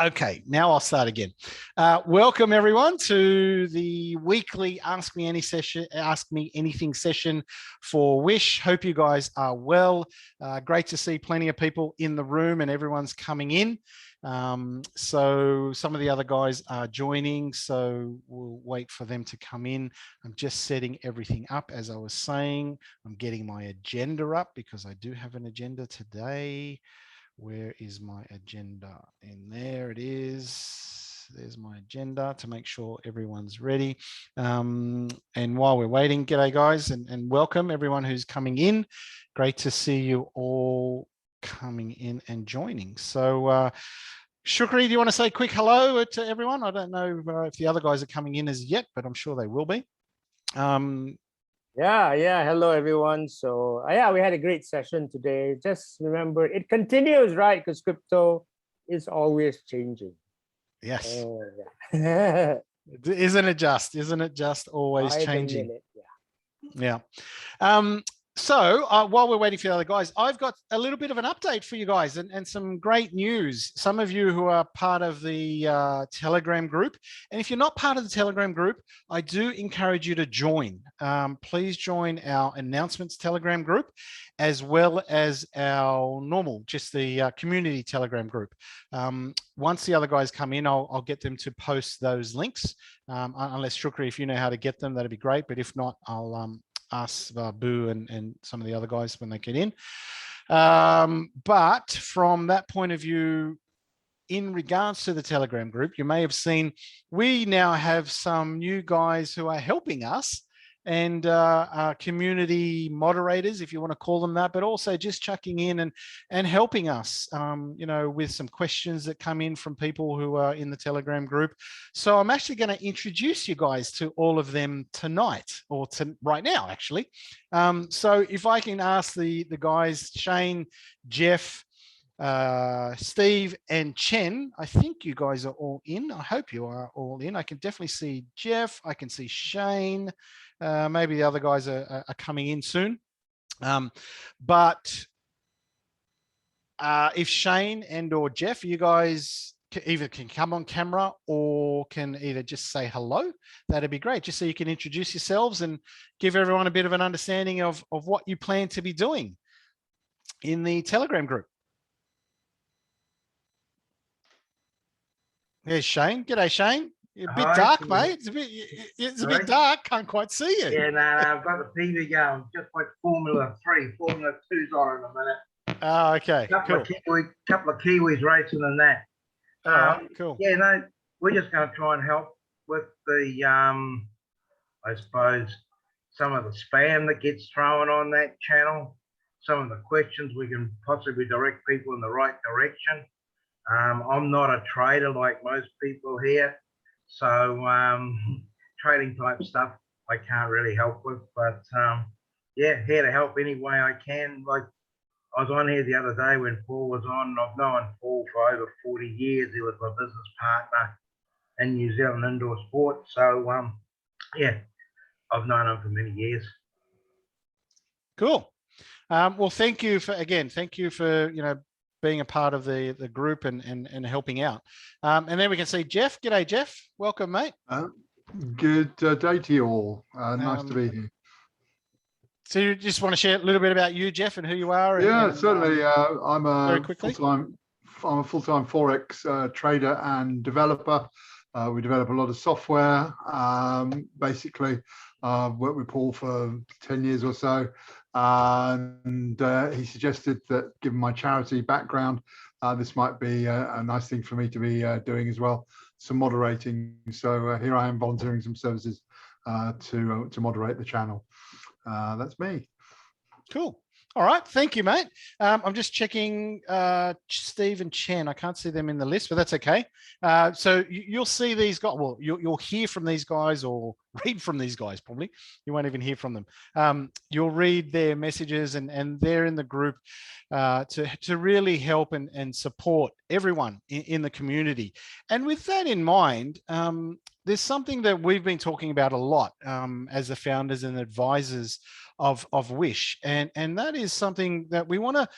Okay, now I'll start again. Welcome everyone to the weekly Ask Me Anything session for Wish. Hope you guys are well. Great to see plenty of people in the room and everyone's coming in. So some of the other guys are joining, so we'll wait for them to come in. I'm just setting everything up as I was saying. I'm getting my agenda up because I do have an agenda today. Where is my agenda? And there it is. There's my agenda to make sure everyone's ready. And while we're waiting, g'day guys, and welcome everyone who's coming in. Great to see you all coming in and joining. So Shukri, do you want to say a quick hello to everyone? I don't know if the other guys are coming in as yet, but I'm sure they will be. Yeah. Hello, everyone. So yeah, we had a great session today. Just remember, it continues, right? Because crypto is always changing. Yes. Yeah. Isn't it just always changing? Yeah. So while we're waiting for the other guys, I've got a little bit of an update for you guys and some great news. Some of you who are part of the Telegram group, and if you're not part of the Telegram group, I do encourage you to join. Please join our announcements Telegram group, as well as our normal, just the community Telegram group. Once the other guys come in, I'll get them to post those links. Unless Shukri, if you know how to get them, that'd be great. But if not, I'll ask Boo and some of the other guys when they get in. But from that point of view, in regards to the Telegram group, you may have seen we now have some new guys who are helping us and community moderators, if you want to call them that, but also just chucking in and helping us, with some questions that come in from people who are in the Telegram group. So I'm actually going to introduce you guys to all of them tonight, or right now, actually. So if I can ask the guys, Shane, Jeff, Steve and Chen, I think you guys are all in. I hope you are all in. I can definitely see Jeff. I can see Shane. Maybe the other guys are coming in soon. But if Shane and or Jeff, you guys either can come on camera or can either just say hello, that'd be great. Just so you can introduce yourselves and give everyone a bit of an understanding of what you plan to be doing in the Telegram group. There's Shane. G'day, Shane. You're a bit dark, mate. It's a bit dark. Can't quite see you. Yeah, no, I've got the TV going. Just like Formula 2's on in a minute. Oh, okay. Couple of Kiwis racing and that. All right, cool. Yeah, no, we're just going to try and help with the, I suppose, some of the spam that gets thrown on that channel. Some of the questions we can possibly direct people in the right direction. I'm not a trader like most people here, so trading type stuff I can't really help with, but yeah, here to help any way I can. Like I was on here the other day when Paul was on. I've known Paul for over 40 years. He was my business partner in New Zealand indoor sport, so yeah, I've known him for many years. Cool. Well, thank you for being a part of the group and helping out. And then we can see Jeff. G'day, Jeff. Welcome, mate. Good day to you all. Nice to be here. So you just want to share a little bit about you, Jeff, and who you are? Certainly. I'm a full-time Forex trader and developer. We develop a lot of software. Basically, worked with Paul for 10 years or so. And he suggested that, given my charity background, this might be a nice thing for me to be doing as well, some moderating. So here I am volunteering some services to moderate the channel. That's me. Cool. All right. Thank you, mate. I'm just checking Steve and Chen. I can't see them in the list, but that's okay. So you'll see these guys. Well, you'll hear from these guys or read from these guys, probably. You won't even hear from them. You'll read their messages and they're in the group to really help and support everyone in the community. And with that in mind, there's something that we've been talking about a lot as the founders and advisors of Wish, and that is something that we want to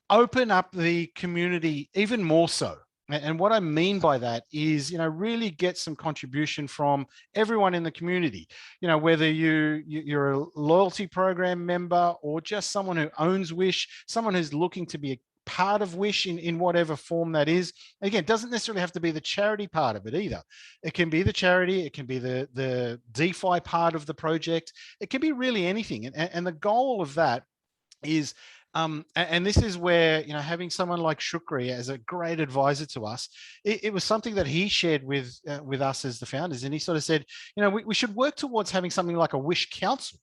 open up the community even more so. And what I mean by that is, really get some contribution from everyone in the community. Whether you're a loyalty program member or just someone who owns Wish, someone who's looking to be a part of Wish in whatever form that is. Again, it doesn't necessarily have to be the charity part of it either. It can be the charity, it can be the DeFi part of the project. It can be really anything. And the goal of that is, and this is where, having someone like Shukri as a great advisor to us, it was something that he shared with us as the founders. And he sort of said, we should work towards having something like a Wish Council.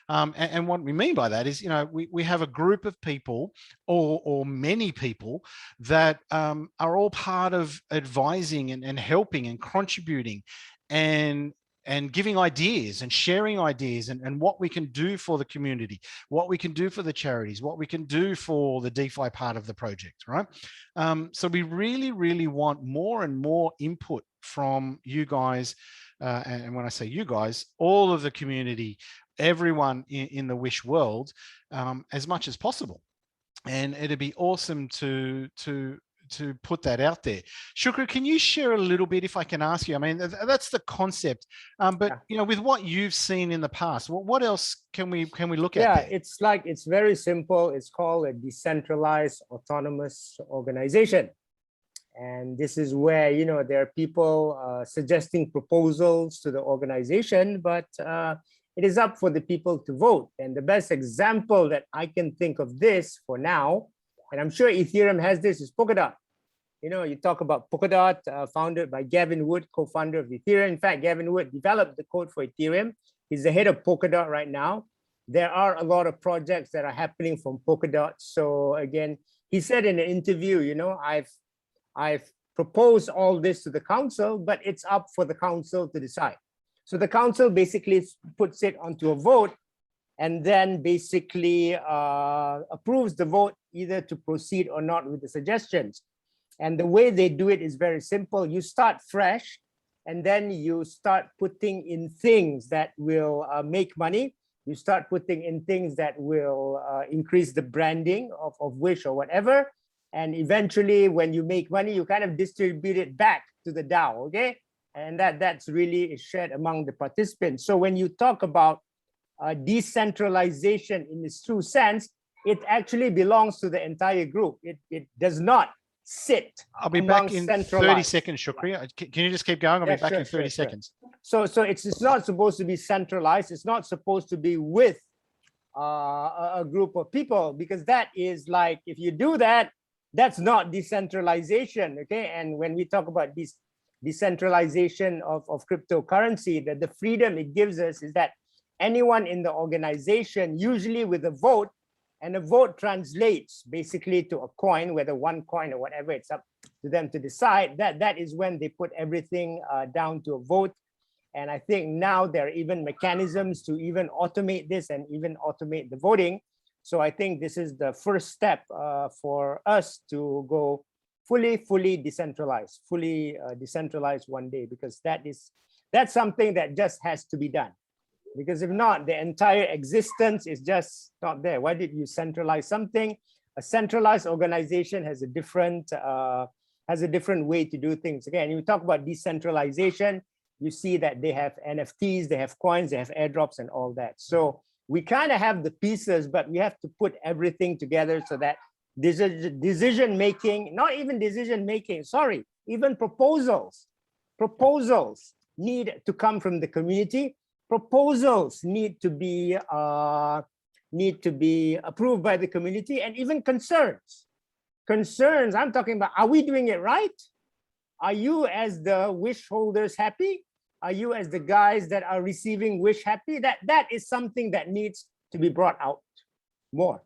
And what we mean by that is, we have a group of people or many people that are all part of advising and helping and contributing and giving ideas and sharing ideas and what we can do for the community, what we can do for the charities, what we can do for the DeFi part of the project, right? So we really, really want more and more input from you guys. And when I say you guys, all of the community, everyone in the Wish world, as much as possible. And it'd be awesome to put that out there. Shukri, can you share a little bit, if I can ask you? I mean, that's the concept, but with what you've seen in the past, what else can we look at? Yeah, it's very simple. It's called a decentralized autonomous organization. And this is where, there are people suggesting proposals to the organization, but it is up for the people to vote. And the best example that I can think of this for now, and I'm sure Ethereum has this, is Polkadot. You talk about Polkadot, founded by Gavin Wood, co-founder of Ethereum. In fact, Gavin Wood developed the code for Ethereum. He's the head of Polkadot right now. There are a lot of projects that are happening from Polkadot. So again, he said in an interview, I've proposed all this to the council, but it's up for the council to decide. So the council basically puts it onto a vote and then basically approves the vote either to proceed or not with the suggestions. And the way they do it is very simple. You start fresh, and then you start putting in things that will make money. You start putting in things that will increase the branding of Wish or whatever. And eventually, when you make money, you kind of distribute it back to the DAO, okay? And that's really shared among the participants. So when you talk about decentralization in its true sense, it actually belongs to the entire group. It does not sit. I'll be back in 30 seconds, Shukri. Can you just keep going? I'll be back in 30 seconds. So it's not supposed to be centralized. It's not supposed to be with a group of people, because that is like, if you do that, that's not decentralization, okay? And when we talk about this decentralization of cryptocurrency, that the freedom it gives us is that anyone in the organization, usually with a vote, and a vote translates basically to a coin, whether one coin or whatever, it's up to them to decide. That is when they put everything down to a vote. And I think now there are even mechanisms to even automate this and even automate the voting. So I think this is the first step for us to go fully decentralized, decentralized one day, because that's something that just has to be done. Because if not, the entire existence is just not there. Why did you centralize something? A centralized organization has a different way to do things. Again, you talk about decentralization, you see that they have NFTs, they have coins, they have airdrops and all that. So we kind of have the pieces, but we have to put everything together so that decision making, not even decision making, sorry, even proposals need to come from the community. Proposals need to be approved by the community, and even concerns. I'm talking about, are we doing it right? Are you as the Wish holders happy? Are you as the guys that are receiving Wish happy? That is something that needs to be brought out more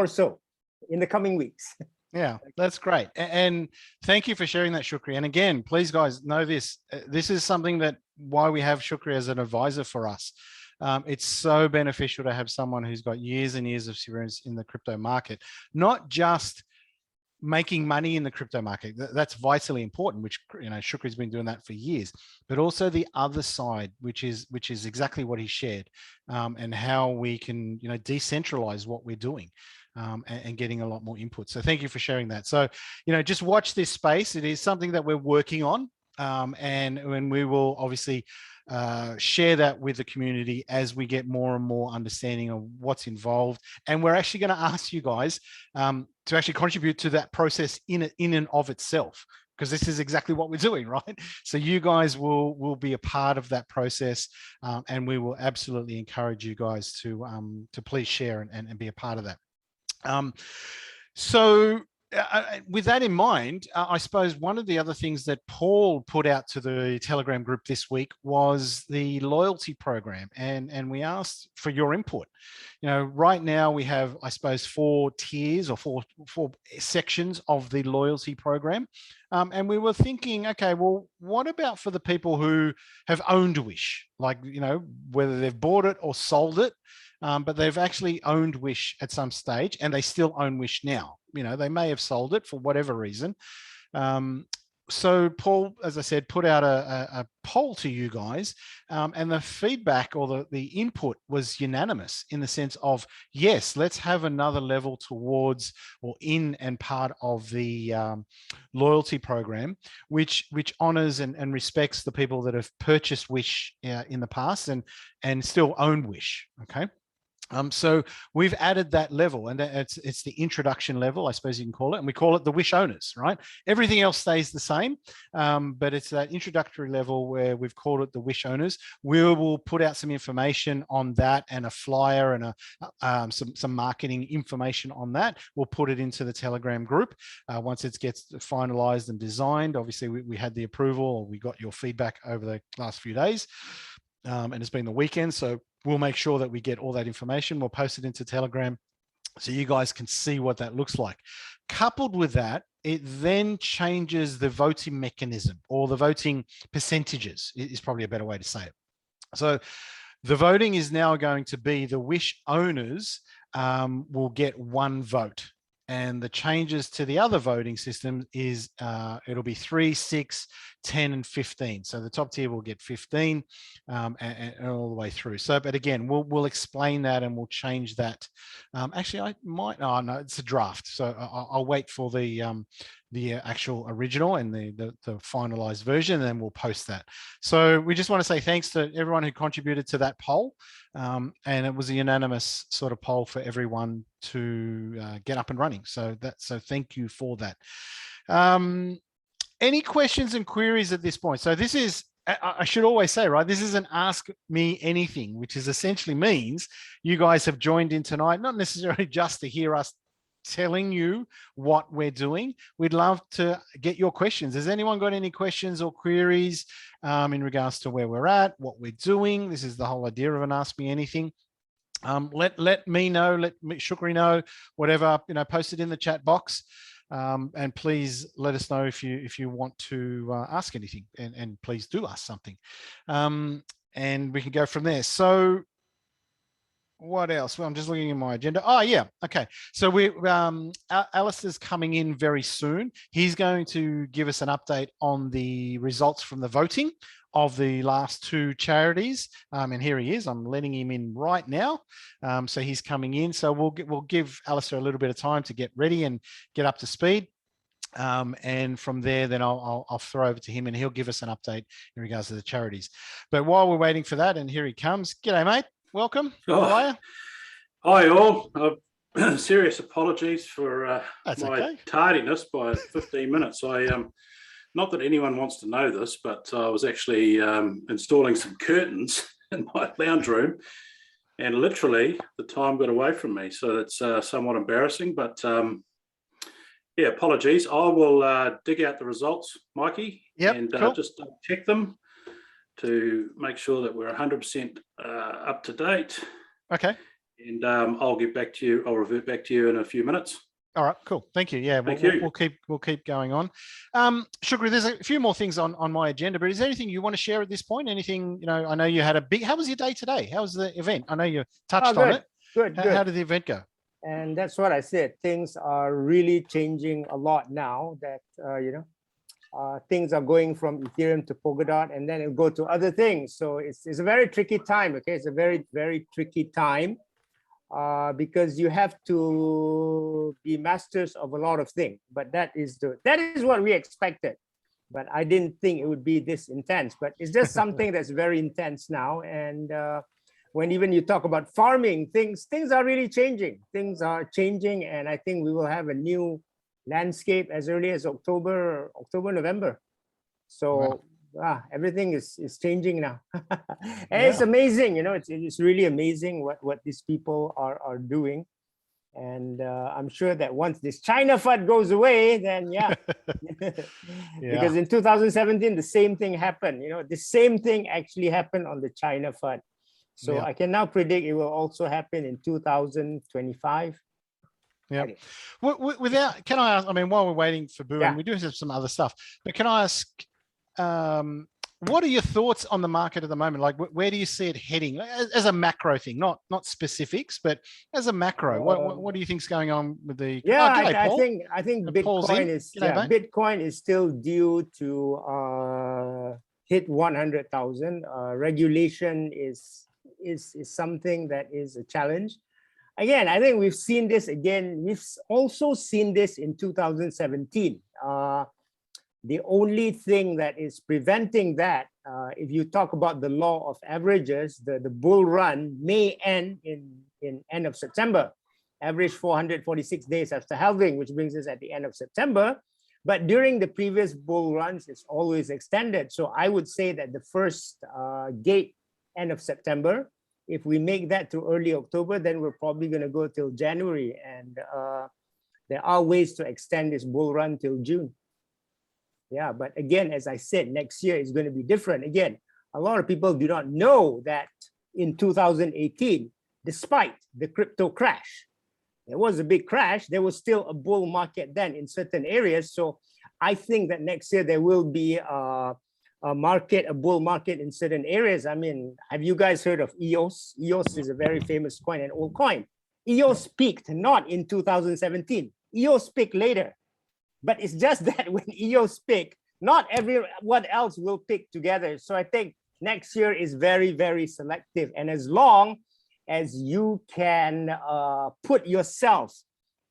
so in the coming weeks. Yeah, that's great. And thank you for sharing that, Shukri. And again, please guys know this. This is something that why we have Shukri as an advisor for us. It's so beneficial to have someone who's got years and years of experience in the crypto market, not just making money in the crypto market. That's vitally important, which, Shukri's been doing that for years, but also the other side, which is exactly what he shared, and how we can, decentralize what we're doing. and getting a lot more input. So thank you for sharing that. So, just watch this space. It is something that we're working on, and we will obviously share that with the community as we get more and more understanding of what's involved. And we're actually going to ask you guys to actually contribute to that process in and of itself, because this is exactly what we're doing, right? So you guys will be a part of that process, and we will absolutely encourage you guys to please share and be a part of that. So with that in mind, I suppose one of the other things that Paul put out to the Telegram group this week was the loyalty program, and we asked for your input. Right now we have, I suppose, 4 tiers or four sections of the loyalty program, and we were thinking, okay, well, what about for the people who have owned Wish, like whether they've bought it or sold it, but they've actually owned Wish at some stage, and they still own Wish now. They may have sold it for whatever reason. So Paul, as I said, put out a poll to you guys, and the feedback or the input was unanimous in the sense of, yes, let's have another level towards or in and part of the loyalty program, which honors and respects the people that have purchased Wish in the past and still own Wish. Okay. So we've added that level, and it's the introduction level, I suppose you can call it, and we call it the Wish owners, right? Everything else stays the same, but it's that introductory level where we've called it the Wish owners. We will put out some information on that and a flyer and some marketing information on that. We'll put it into the Telegram group once it gets finalized and designed. Obviously, we had the approval, or we got your feedback over the last few days. And it's been the weekend, so we'll make sure that we get all that information. We'll post it into Telegram so you guys can see what that looks like. Coupled with that, it then changes the voting mechanism, or the voting percentages is probably a better way to say it. So the voting is now going to be the Wish owners will get 1 vote. And the changes to the other voting system is it'll be 3, 6, 10, and 15. So the top tier will get 15 and all the way through. So, but again, we'll explain that and we'll change that. Actually, I might. Oh no, it's a draft. So I'll wait for the actual original and the finalized version, and then we'll post that. So we just want to say thanks to everyone who contributed to that poll. And it was a unanimous sort of poll for everyone to get up and running. So thank you for that. Any questions and queries at this point? So this is, I should always say, right, this is an Ask Me Anything, which is essentially means you guys have joined in tonight, not necessarily just to hear us telling you what we're doing. We'd love to get your questions. Has anyone got any questions or queries in regards to where we're at, what we're doing? This is the whole idea of an Ask Me Anything. Let me know, let Shukri know, whatever, post it in the chat box. And please let us know if you want to ask anything, and please do ask something. And we can go from there. So what else? Well, I'm just looking at my agenda. Oh yeah, okay. So Alistair's coming in very soon. He's going to give us an update on the results from the voting of the last 2 charities. And here he is. I'm letting him in right now. So he's coming in. So we'll give Alistair a little bit of time to get ready and get up to speed. And from there, then I'll throw over to him, and he'll give us an update in regards to the charities. But while we're waiting for that, and here he comes. G'day, mate. Welcome. Oh, how are you? Hi all. Serious apologies for my tardiness by 15 minutes. Not that anyone wants to know this, but I was actually installing some curtains in my lounge room, and literally the time got away from me. So it's somewhat embarrassing, but yeah, apologies. I will dig out the results, Mikey, and cool. Just check them to make sure that we're 100% up to date. Okay. And I'll get back to you. I'll revert back to you in a few minutes. All right, cool. Thank you. Yeah, we'll keep going on. Shukri, there's a few more things on my agenda, but is there anything you want to share at this point? Anything, I know you had a big, how was your day today? How was the event? I know you touched on it. Good. How did the event go? And that's what I said. Things are really changing a lot now that, things are going from Ethereum to Polkadot, and then it'll go to other things. So it's a very tricky time, okay? It's a very, very tricky time. because you have to be masters of a lot of things. But that is what we expected. But I didn't think it would be this intense. But it's just something that's very intense now. And when even you talk about farming, things are really changing. Things are changing, and I think we will have a new landscape as early as October, November. So everything is changing now. And it's amazing, it's really amazing what these people are doing. And I'm sure that once this China FUD goes away, then because in 2017 the same thing happened. The same thing actually happened on the China FUD. So I can now predict it will also happen in 2025. Yeah. Can I ask, I mean, while we're waiting for Boo, and we do have some other stuff, but can I ask, what are your thoughts on the market at the moment? Like, where do you see it heading as a macro thing, not specifics, but as a macro? What do you think's going on with the? I think Bitcoin is still due to hit 100,000. Regulation is something that is a challenge. Again, I think we've seen this again. We've also seen this in 2017. The only thing that is preventing that, if you talk about the law of averages, the bull run may end in end of September, average 446 days after halving, which brings us at the end of September. But during the previous bull runs, it's always extended. So I would say that the first gate, end of September. If we make that to early October, then we're probably going to go till January. And there are ways to extend this bull run till June. Yeah, but again, as I said, next year is going to be different. Again, a lot of people do not know that in 2018, despite the crypto crash, there was a big crash, there was still a bull market then in certain areas. So I think that next year there will be a bull market in certain areas. I mean, have you guys heard of EOS? EOS is a very famous coin, an old coin. EOS peaked not in 2017. EOS peaked later. But it's just that when EOS peak, not everyone else will pick together. So I think next year is very, very selective. And as long as you can put yourself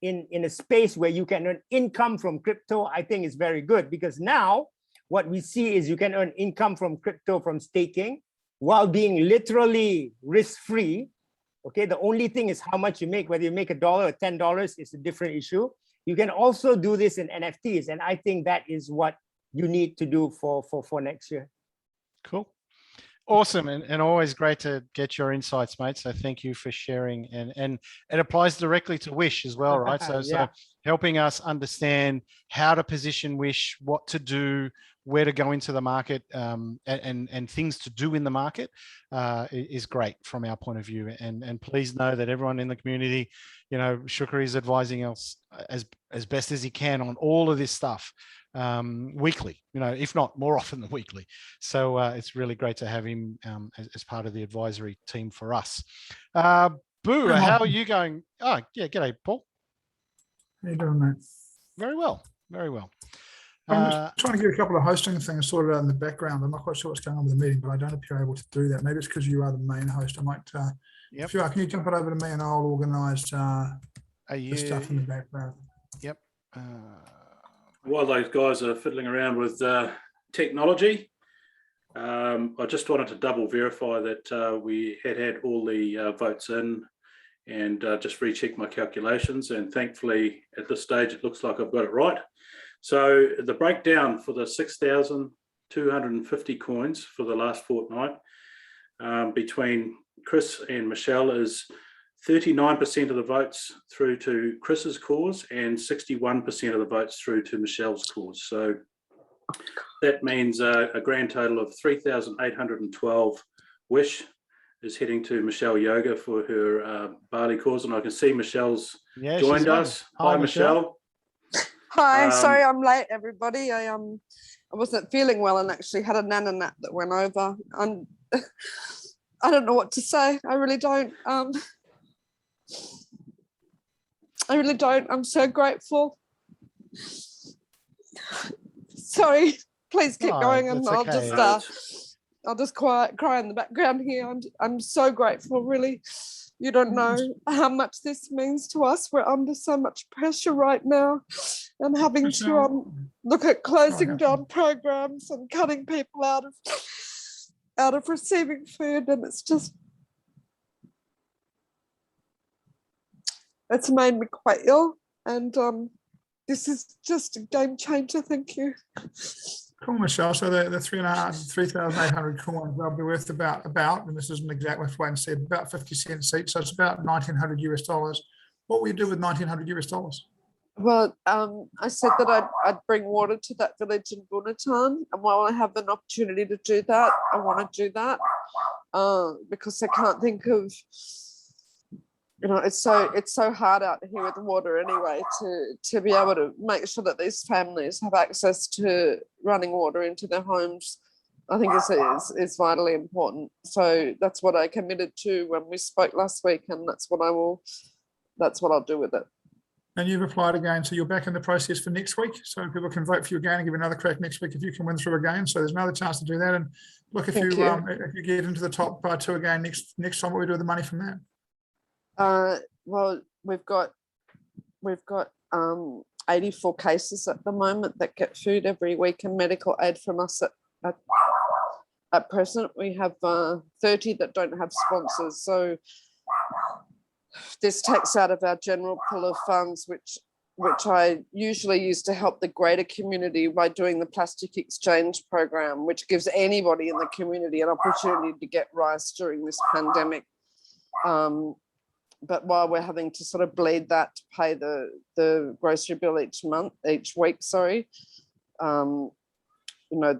in a space where you can earn income from crypto, I think it's very good. Because now what we see is you can earn income from crypto from staking while being literally risk-free. Okay, the only thing is how much you make. Whether you make $1 or $10 is a different issue. You can also do this in NFTs, and I think that is what you need to do for next year. Cool. Awesome. And always great to get your insights, mate. So thank you for sharing. And it applies directly to Wish as well, right? So helping us understand how to position Wish, what to do, where to go into the market, and things to do in the market is great from our point of view. And please know that everyone in the community, Shukri is advising us as best as he can on all of this stuff weekly, if not more often than weekly. So it's really great to have him as part of the advisory team for us. Boo, how are you going? Oh, yeah, g'day, Paul. How you doing, mate? Very well, very well. I'm just trying to get a couple of hosting things sorted out in the background. I'm not quite sure what's going on with the meeting, but I don't appear able to do that. Maybe it's because you are the main host. I might, if you are, can you jump it over to me and I'll organise the stuff in the background. Yep. While those guys are fiddling around with technology, I just wanted to double verify that we had all the votes in and just recheck my calculations. And thankfully, at this stage, it looks like I've got it right. So the breakdown for the 6,250 coins for the last fortnight between Chris and Michelle is 39% of the votes through to Chris's cause and 61% of the votes through to Michelle's cause. So that means a grand total of 3,812 Wish is heading to Michelle Yoga for her Bali cause. And I can see Michelle's joined us. Hi, Michelle. Hi, sorry I'm late, everybody. I wasn't feeling well and actually had a nana nap that went over. I don't know what to say. I really don't. I really don't. I'm so grateful. Sorry, please keep going, and I'll just cry in the background here. I'm so grateful, really. You don't know how much this means to us. We're under so much pressure right now, and having to look at closing down programs and cutting people out of receiving food, and it's made me quite ill. And this is just a game changer. Thank you. Cool, Michelle. So the 3,800 coins, they'll be worth about, and this isn't exact, we'll have to wait and see, about 50 cents each. So it's about $1,900. What will you do with $1,900? Well, I said that I'd bring water to that village in Bunatan, and while I have an opportunity to do that, I want to do that because I can't think of, it's so hard out here with the water anyway to be able to make sure that these families have access to running water into their homes. I think is vitally important. So that's what I committed to when we spoke last week, and that's what I'll do with it. And you've applied again, so you're back in the process for next week. So people can vote for you again and give another crack next week if you can win through again. So there's another chance to do that. And look, if you get into the top 2 again next time, what we do with the money from that? Well, we've got 84 cases at the moment that get food every week and medical aid from us at present. We have 30 that don't have sponsors. So this takes out of our general pool of funds, which I usually use to help the greater community by doing the plastic exchange program, which gives anybody in the community an opportunity to get rice during this pandemic. But while we're having to sort of bleed that to pay the grocery bill each week,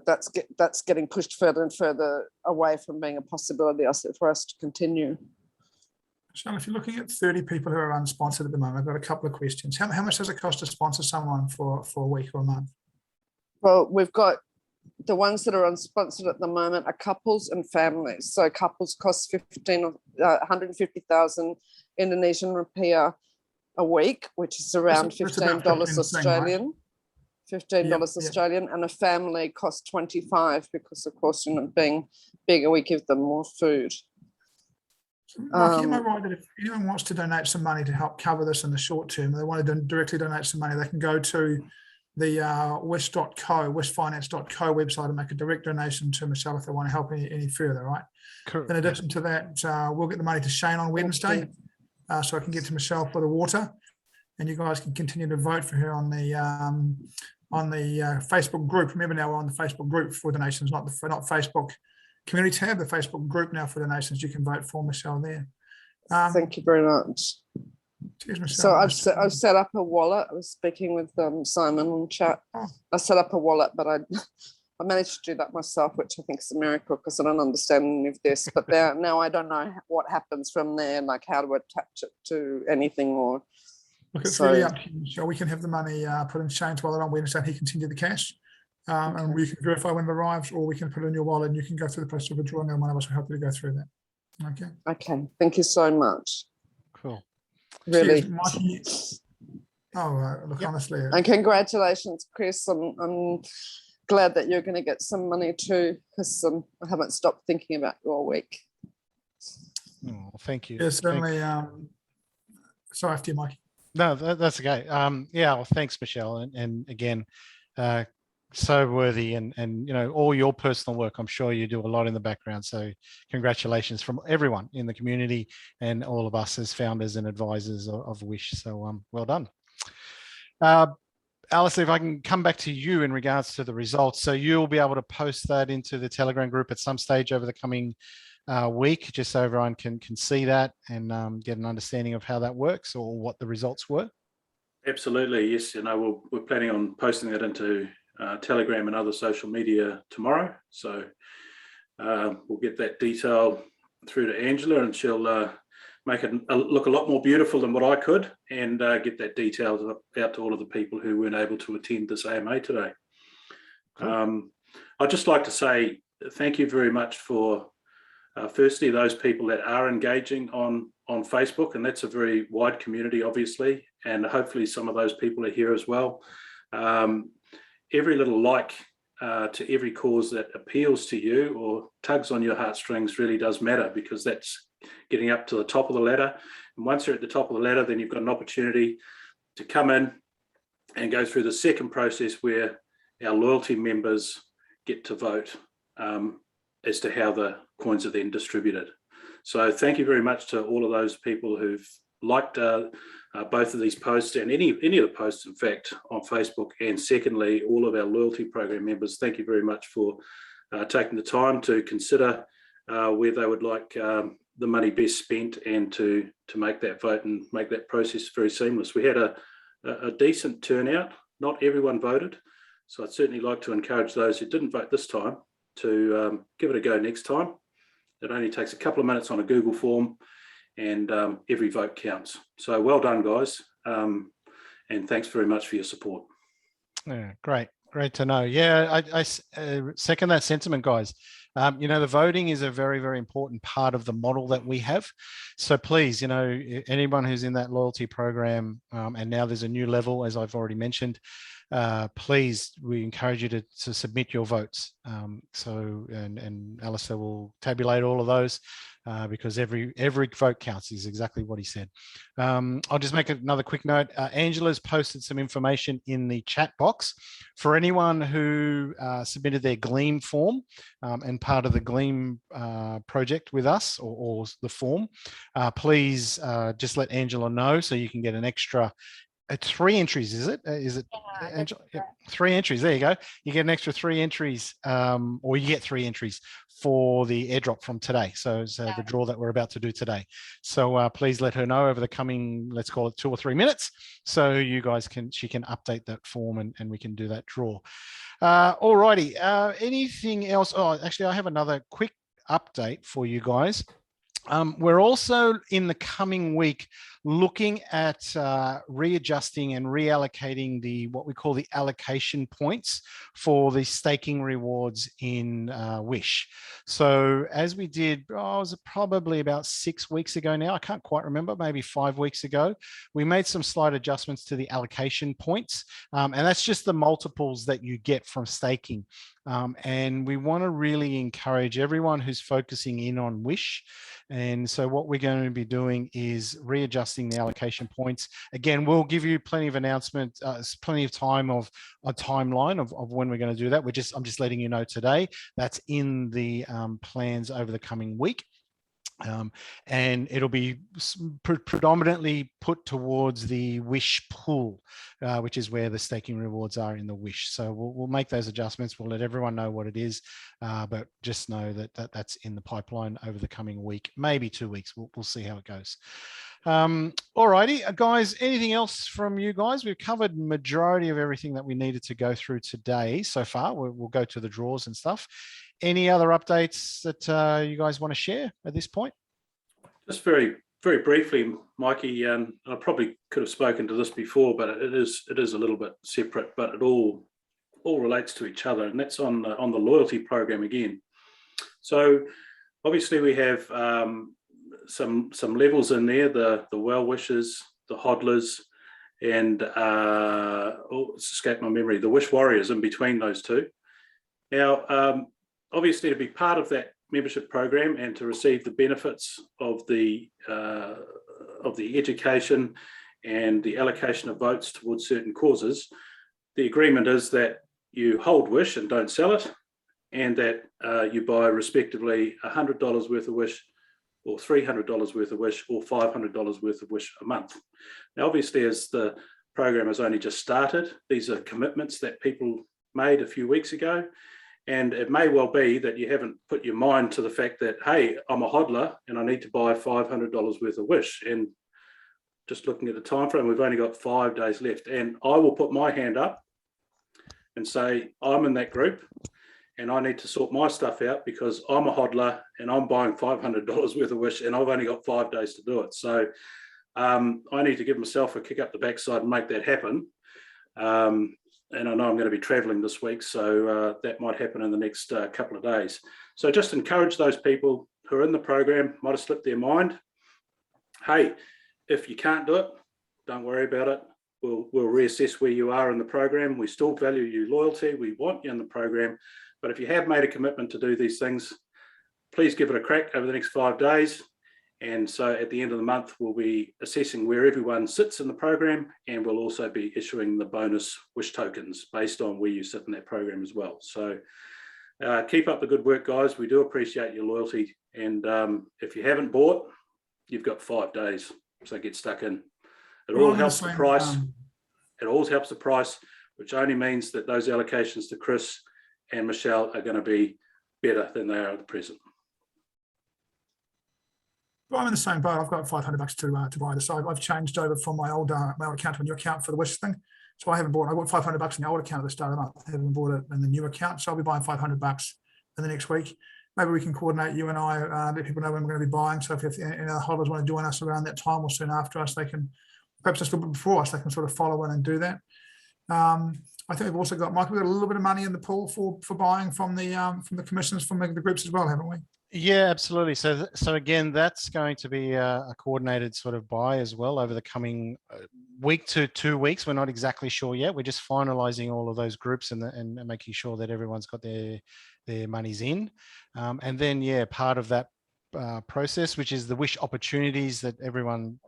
that's getting pushed further and further away from being a possibility for us to continue. Sean, if you're looking at 30 people who are unsponsored at the moment, I've got a couple of questions. How much does it cost to sponsor someone for a week or a month? Well, we've got the ones that are unsponsored at the moment are couples and families. So couples cost 150,000 Indonesian rupiah a week, which is around $15 Australian. Right? $15 Australian, and a family costs 25 because, of course, being bigger, we give them more food. Mikey, am I right that if anyone wants to donate some money to help cover this in the short term, they want to directly donate some money, they can go to the wish.co.co website and make a direct donation to Michelle if they want to help any further, right? Correct. In addition to that, we'll get the money to Shane on Wednesday, so I can get to Michelle for the water, and you guys can continue to vote for her on the Facebook group. Remember, now we're on the Facebook group for donations, not Facebook community tab, the Facebook group now for donations. You can vote for Michelle there. Thank you very much. Cheers, Michelle. So I've set up a wallet. I was speaking with Simon on chat. I set up a wallet, but I managed to do that myself, which I think is a miracle because I don't understand any of this. But now I don't know what happens from there, like how to attach it to anything or. Look, it's really up to you, Michelle. We can have the money put in Shane's wallet on Wednesday and he can send you the cash. And we can verify when it arrives, or we can put it in your wallet and you can go through the process of withdrawing, and one of us will help you to go through that. Okay. Thank you so much. Cool. Really. Cheers, look, honestly. And congratulations, Chris. I'm glad that you're going to get some money too, because I haven't stopped thinking about you all week. Oh, thank you. Yeah, certainly. Sorry, after you, Mike. No, that's okay. Well, thanks, Michelle. And again, so worthy and all your personal work. I'm sure you do a lot in the background. So congratulations from everyone in the community and all of us as founders and advisors of Wish. So well done. Alice, if I can come back to you in regards to the results. So you'll be able to post that into the Telegram group at some stage over the coming week, just so everyone can see that and get an understanding of how that works or what the results were. Absolutely, yes. We're planning on posting that into Telegram and other social media tomorrow. So we'll get that detail through to Angela, and she'll make it look a lot more beautiful than what I could, and get that detail out to all of the people who weren't able to attend this AMA today. Cool. I'd just like to say thank you very much for firstly those people that are engaging on Facebook, and that's a very wide community obviously, and hopefully some of those people are here as well. Every little like to every cause that appeals to you or tugs on your heartstrings really does matter, because that's getting up to the top of the ladder. And once you're at the top of the ladder, then you've got an opportunity to come in and go through the second process where our loyalty members get to vote as to how the coins are then distributed. So thank you very much to all of those people who've liked both of these posts and any of the posts, in fact, on Facebook. And secondly, all of our loyalty program members, thank you very much for taking the time to consider where they would like the money best spent, and to make that vote and make that process very seamless. We had a decent turnout. Not everyone voted, so I'd certainly like to encourage those who didn't vote this time to give it a go next time. It only takes a couple of minutes on a Google form, and every vote counts. So well done, guys, and thanks very much for your support. Yeah, great to know. Yeah, I second that sentiment, guys. You know, the voting is a very, very important part of the model that we have. So please, you know, anyone who's in that loyalty program, and now there's a new level, as I've already mentioned, please, we encourage you to submit your votes. And Alistair will tabulate all of those, because every vote counts, is exactly what he said. I'll just make another quick note. Angela's posted some information in the chat box for anyone who submitted their Gleam form and part of the Gleam project with us, or the form. Please just let Angela know so you can get an extra 3 entries, is it? Angela? Yeah, 3 entries. There you go. You get an extra 3 entries, or you get 3 entries for the airdrop from today. So it's the draw that we're about to do today. So please let her know over the coming, let's call it 2 or 3 minutes, so you guys she can update that form, and we can do that draw. All righty. Anything else? Oh, actually, I have another quick update for you guys. We're also in the coming week looking at readjusting and reallocating what we call the allocation points for the staking rewards in Wish. So as we did, it was probably about 6 weeks ago now, I can't quite remember, maybe 5 weeks ago, we made some slight adjustments to the allocation points, and that's just the multiples that you get from staking. And we want to really encourage everyone who's focusing in on Wish. And so what we're going to be doing is readjusting the allocation points. Again, we'll give you plenty of announcement, plenty of time of a timeline of when we're going to do that. I'm just letting you know today. That's in the plans over the coming week. And it'll be predominantly put towards the Wish pool, which is where the staking rewards are in the Wish. So we'll make those adjustments. We'll let everyone know what it is, but just know that's in the pipeline over the coming week, maybe 2 weeks. We'll see how it goes. All righty, guys, anything else from you guys? We've covered majority of everything that we needed to go through today so far. We'll go to the draws and stuff. Any other updates that you guys want to share at this point? Just very, very briefly, Mikey, I probably could have spoken to this before, but it is a little bit separate, but it all relates to each other, and that's on the loyalty program again. So obviously we have some levels in there, the well wishers, the hodlers, and it's escaped my memory, the wish warriors in between those two. Now, obviously, to be part of that membership program and to receive the benefits of the education and the allocation of votes towards certain causes, the agreement is that you hold Wish and don't sell it, and that you buy respectively $100 worth of Wish, or $300 worth of Wish, or $500 worth of Wish a month. Now, obviously, as the program has only just started, these are commitments that people made a few weeks ago. And it may well be that you haven't put your mind to the fact that, hey, I'm a hodler and I need to buy $500 worth of Wish. And just looking at the time frame, we've only got 5 days left. And I will put my hand up and say, I'm in that group and I need to sort my stuff out because I'm a hodler and I'm buying $500 worth of Wish and I've only got 5 days to do it. So I need to give myself a kick up the backside and make that happen. And I know I'm going to be traveling this week, so that might happen in the next couple of days. So just encourage those people who are in the program, might have slipped their mind. Hey, if you can't do it, don't worry about it. We'll reassess where you are in the program. We still value your loyalty. We want you in the program. But if you have made a commitment to do these things, please give it a crack over the next 5 days. And so at the end of the month, we'll be assessing where everyone sits in the program, and we'll also be issuing the bonus wish tokens based on where you sit in that program as well. So keep up the good work, guys. We do appreciate your loyalty. And if you haven't bought, you've got 5 days. So get stuck in. It all helps the price. It always helps the price, which only means that those allocations to Chris and Michelle are going to be better than they are at present. Well, I'm in the same boat. I've got $500 to buy this. So I've changed over from my old account to a new account for the Wish thing. So I haven't bought. I bought $500 in the old account at the start of the month. I haven't bought it in the new account. So I'll be buying $500 in the next week. Maybe we can coordinate, you and I, let people know when we're going to be buying. So if any other holders want to join us around that time or soon after us, they can, perhaps just a little bit before us, they can sort of follow in and do that. I think we've also got, Michael, we've got a little bit of money in the pool for buying from the commissioners, from the groups as well, haven't we? Yeah, absolutely. So again, that's going to be a coordinated sort of buy as well over the coming week to 2 weeks. We're not exactly sure yet. We're just finalising all of those groups and making sure that everyone's got their monies in. And then, yeah, part of that process, which is the Wish opportunities that everyone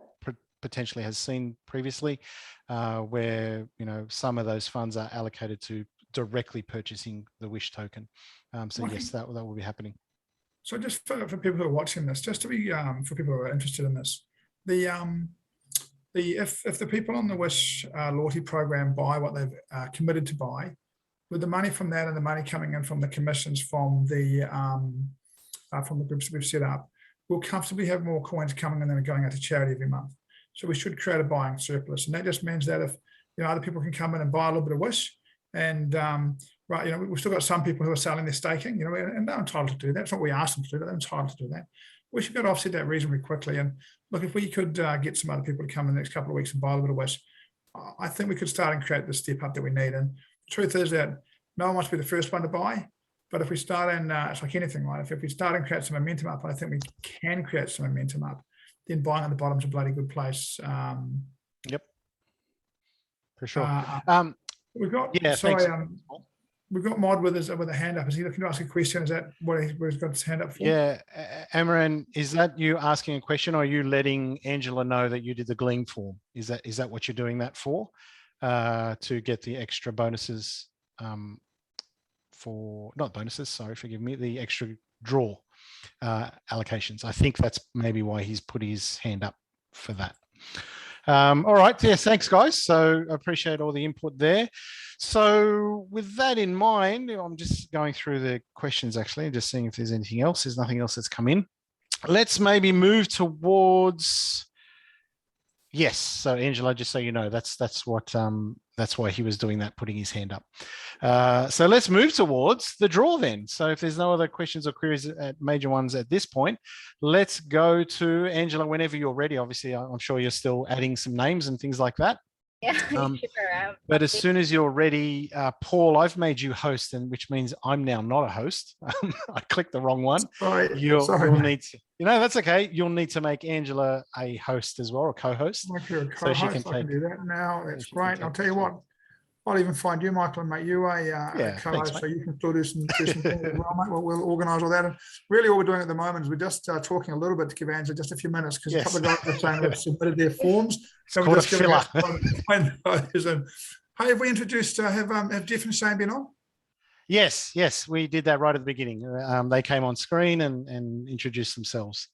potentially has seen previously, where, you know, some of those funds are allocated to directly purchasing the Wish token. So yes, that will be happening. So just for people who are watching this, just to be for people who are interested in this, if the people on the Wish loyalty program buy what they've committed to buy, with the money from that and the money coming in from the commissions from the groups that we've set up, we'll comfortably have more coins coming in than are going out to charity every month. So we should create a buying surplus, and that just means that if, you know, other people can come in and buy a little bit of Wish, and right, you know, we've still got some people who are selling their staking, you know, and they're entitled to do that. It's not what we asked them to do, but they're entitled to do that. We should be able to offset that reasonably quickly. And look, if we could get some other people to come in the next couple of weeks and buy a little bit of Wish, I think we could start and create the step up that we need. And the truth is that no one wants to be the first one to buy, but if we start and it's like anything, right? If we start and create some momentum up, I think we can create some momentum up, then buying at the bottom is a bloody good place. Yep, for sure. We've got, yeah, sorry, we've got Mod with a hand up. Is he looking to ask a question? Is that what he's got his hand up for? Yeah, Amaran, is that you asking a question, or are you letting Angela know that you did the Glean form? Is that what you're doing that for? To get the extra bonuses for, not bonuses, sorry, forgive me, the extra draw allocations. I think that's maybe why he's put his hand up for that. All right, yes, thanks guys. So I appreciate all the input there. So with that in mind, I'm just going through the questions actually, and just seeing if there's anything else. There's nothing else that's come in. Let's maybe move towards, yes. So Angela, just so you know, that's why he was doing that, putting his hand up. So let's move towards the draw then. So if there's no other questions or queries, major ones at this point, let's go to Angela whenever you're ready. Obviously, I'm sure you're still adding some names and things like that. Yeah, sure. But as soon as you're ready, Paul, I've made you host, and which means I'm now not a host. I clicked the wrong one. Sorry. You'll need to, you know, that's okay. You'll need to make Angela a host as well, or co-host. So she can do that now. That's great. I'll tell you what, I'll even find you, Michael, and make you a co-host, so you can still do some things as well, mate. We'll organise all that. And really, all we're doing at the moment is we're just talking a little bit to give Angela just a few minutes, because a couple of guys are saying they've submitted their forms. So we're just filler. And, hey, have we introduced? Have Jeff and Shane been on? Yes, we did that right at the beginning. They came on screen and introduced themselves.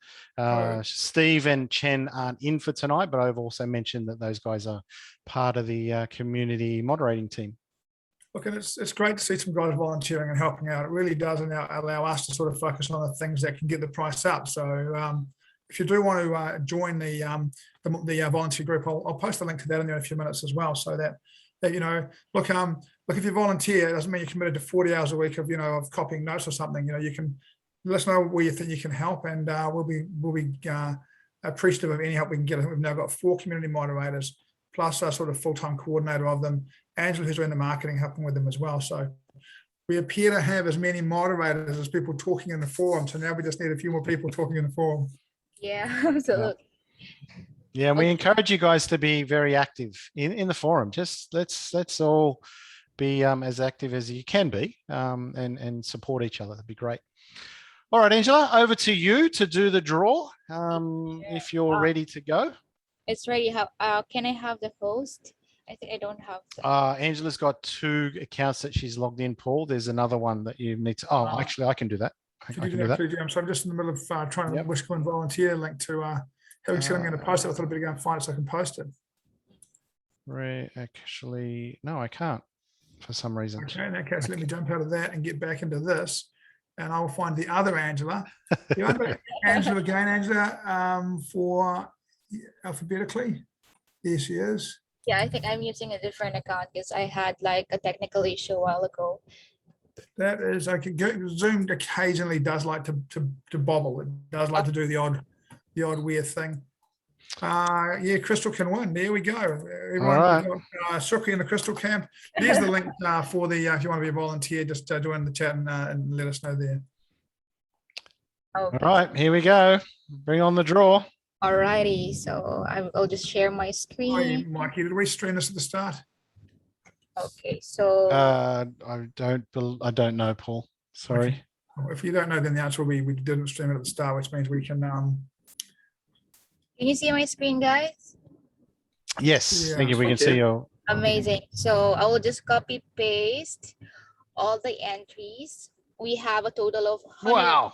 Steve and Chen aren't in for tonight, but I've also mentioned that those guys are part of the community moderating team. Look, and it's great to see some guys volunteering and helping out. It really does allow us to sort of focus on the things that can get the price up. So if you do want to join the volunteer group, I'll post a link to that in there in a few minutes as well, so that you know, look, if you volunteer, it doesn't mean you're committed to 40 hours a week of, you know, of copying notes or something. You know, you can let us know where you think you can help, and we'll be appreciative of any help we can get. I think we've now got 4 community moderators plus a sort of full-time coordinator of them, Angela, who's doing the marketing, helping with them as well. So we appear to have as many moderators as people talking in the forum. So now we just need a few more people talking in the forum. Yeah, absolutely. Yeah, and we encourage you guys to be very active in the forum. Just let's all be as active as you can be, and support each other. That'd be great. All right, Angela, over to you to do the draw. If you're ready to go. It's ready. Can I have the host? I think I don't have. Angela's got 2 accounts that she's logged in, Paul. There's another one that you need to. Oh, actually, I can do that. I can do that. So I'm just in the middle of trying to Wishcoin volunteer link to having said I'm going to post it. I thought I'd better go and find it so I can post it. Actually, no, I can't for some reason. Okay, in that case, let me jump out of that and get back into this. And I'll find the other Angela. Angela again, Angela, for alphabetically. Here she is. Yeah, I think I'm using a different account because I had like a technical issue a while ago. That is, I can go. Zoom occasionally does like to bobble. It does like to do the odd weird thing. Yeah, Crystal can win. There we go. Everyone, right. We've got Suki in the Crystal camp. There's the link for the if you want to be a volunteer, just join the chat and let us know there. Okay. All right, here we go. Bring on the draw. Alrighty, so I'll just share my screen. Hi, Mikey, did we stream this at the start? Okay, so I don't know, Paul. Sorry. Okay. Well, if you don't know, then the answer will be we didn't stream it at the start, which means we can. Can you see my screen, guys? Yes, Yeah. thank you. We can see your. Amazing. So I will just copy paste all the entries. We have a total of 108. Wow.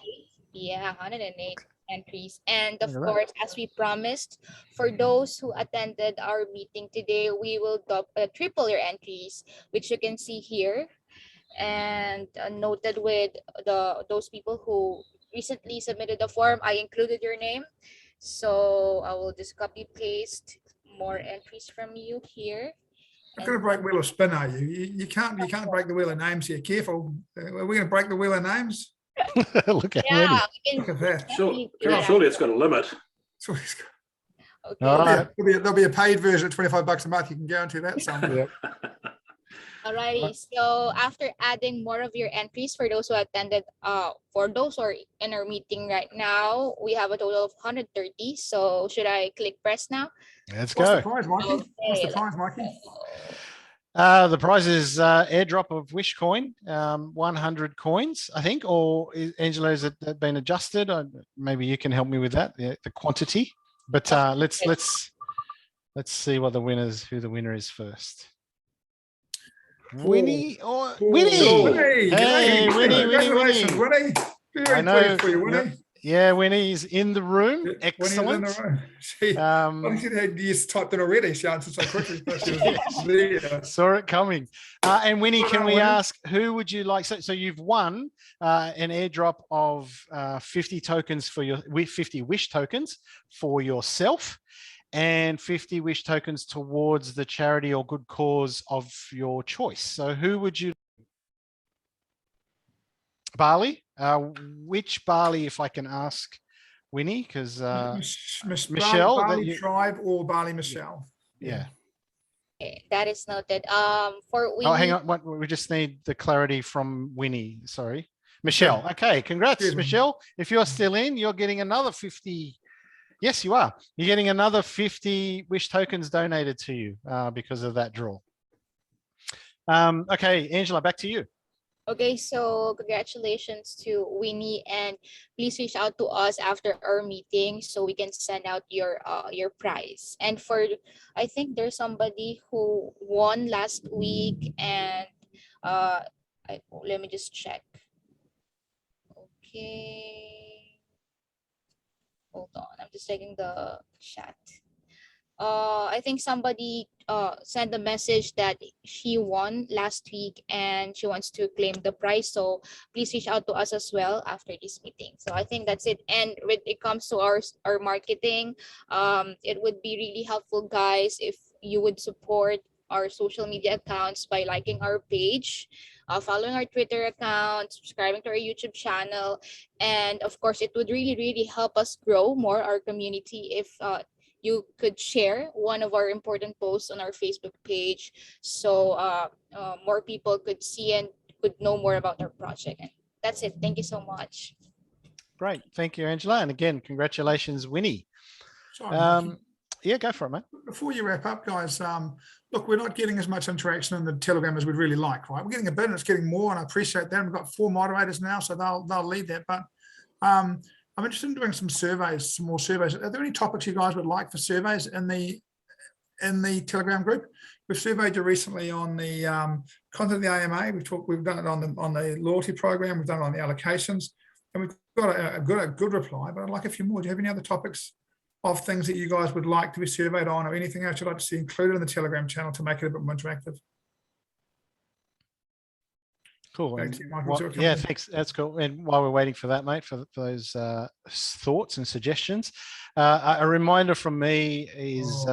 Yeah, 108 entries. And of course, as we promised, for those who attended our meeting today, we will triple your entries, which you can see here. And noted with those people who recently submitted the form, I included your name. So I will just copy paste more entries from you here. I'm going to break wheel of spin, are you? You can't break the wheel of names here. Careful. Are we going to break the wheel of names? Look at many. Look at that. Surely it's got a limit. Okay. All right. There'll be a paid version at $25 a month. You can guarantee that somewhere. Alrighty, so after adding more of your entries for those who attended, for those who are in our meeting right now, we have a total of 130. So should I click press now? Let's What's go. the prize, Mikey? Okay, What's the prize, Mikey? The prize is airdrop of Wish coin, 100 coins, I think. Or Angela, has it been adjusted? Maybe you can help me with that, the quantity. But let's see what who the winner is first. Winnie or Winnie? Hey, Winnie. Congratulations, Winnie. Very pleased for you, Winnie. Yeah, Winnie's in the room. Excellent. She had years typed it already. She answered so quickly. Saw it coming. And Winnie, can we ask, who would you like? So you've won an airdrop of 50 tokens for 50 Wish tokens for yourself, and 50 Wish tokens towards the charity or good cause of your choice. So who would you? Barley? Which Barley, if I can ask Winnie, because Michelle. Barley Tribe or Barley Michelle. Yeah. Okay, that is noted. For Winnie. Oh, hang on. We just need the clarity from Winnie. Sorry. Michelle. Okay, congrats, Michelle. If you're still in, you're getting another 50. Yes, you are. You're getting another 50 Wish tokens donated to you because of that draw. Okay, Angela, back to you. Okay, so congratulations to Winnie, and please reach out to us after our meeting so we can send out your prize. And I think there's somebody who won last week, and let me just check. Okay. Hold on, I'm just checking the chat. I think somebody sent a message that she won last week and she wants to claim the prize. So please reach out to us as well after this meeting. So I think that's it. And when it comes to our marketing, it would be really helpful, guys, if you would support our social media accounts by liking our page, following our Twitter account, subscribing to our YouTube channel. And of course, it would really help us grow more our community if you could share one of our important posts on our Facebook page, so more people could see and could know more about our project. And that's it. Thank you so much. Great. Thank you, Angela. And again, congratulations, Winnie. Sorry, yeah, go for it, mate. Before you wrap up, guys, look, we're not getting as much interaction in the Telegram as we'd really like, right? We're getting a bit and it's getting more, and I appreciate that. We've got 4 moderators now, so they'll lead that. But I'm interested in doing some surveys, some more surveys. Are there any topics you guys would like for surveys in the Telegram group? We've surveyed you recently on the content of the AMA. We've done it on the loyalty program. We've done it on the allocations, and we've got a good reply. But I'd like a few more. Do you have any other topics of things that you guys would like to be surveyed on, or anything else you'd like to see included in the Telegram channel to make it a bit more interactive? Cool. Yeah, thanks. That's cool. And while we're waiting for that, mate, for those thoughts and suggestions, a reminder from me is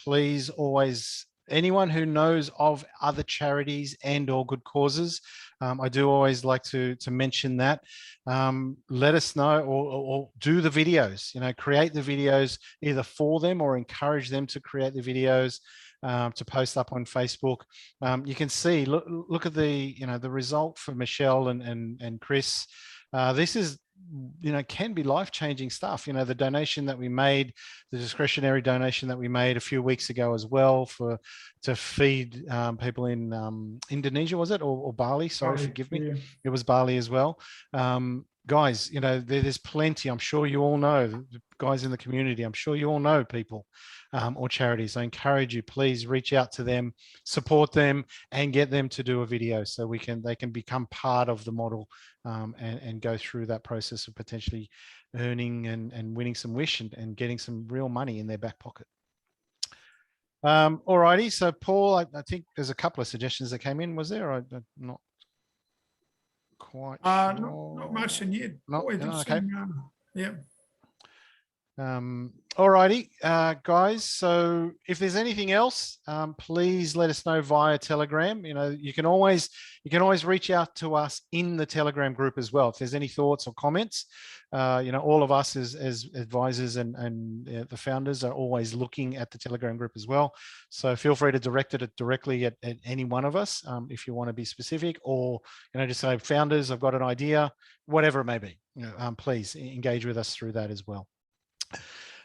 please always, anyone who knows of other charities and or good causes, I do always like to mention that. Let us know or do the videos, create the videos either for them or encourage them to create the videos. To post up on Facebook. You can see, look at the, the result for Michelle and Chris. This is, can be life-changing stuff. The donation that we made, the discretionary donation that we made a few weeks ago as well to feed people in Indonesia, was it? Or Bali? Sorry, forgive me. Yeah. It was Bali as well. Guys, there's plenty. I'm sure you all know, guys in the community, I'm sure you all know people or charities. I encourage you, please reach out to them, support them, and get them to do a video so they can become part of the model and go through that process of potentially earning and winning some wish and getting some real money in their back pocket. All righty. So Paul, I think there's a couple of suggestions that came in. Was there? I'm not quite sure. Not much in yet. Okay. Yeah. All righty, guys. So if there's anything else, please let us know via Telegram. You can always reach out to us in the Telegram group as well. If there's any thoughts or comments, all of us as advisors and the founders are always looking at the Telegram group as well. So feel free to direct it directly at any one of us if you want to be specific, or just say, founders, I've got an idea, whatever it may be. Please engage with us through that as well.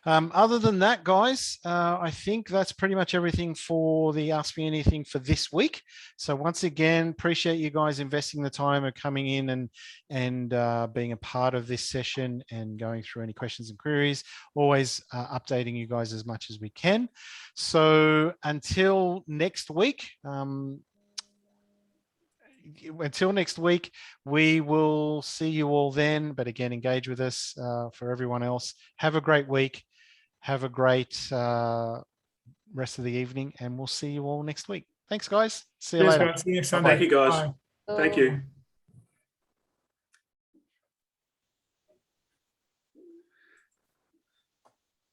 Other than that, guys, I think that's pretty much everything for the Ask Me Anything for this week. So once again, appreciate you guys investing the time of coming in and being a part of this session and going through any questions and queries, always updating you guys as much as we can. So until next week, we will see you all then. But again, engage with us. For everyone else, have a great week. Have a great rest of the evening, and we'll see you all next week. Thanks, guys. See you later. See you next Sunday. Thank you, guys. Bye. Thank you.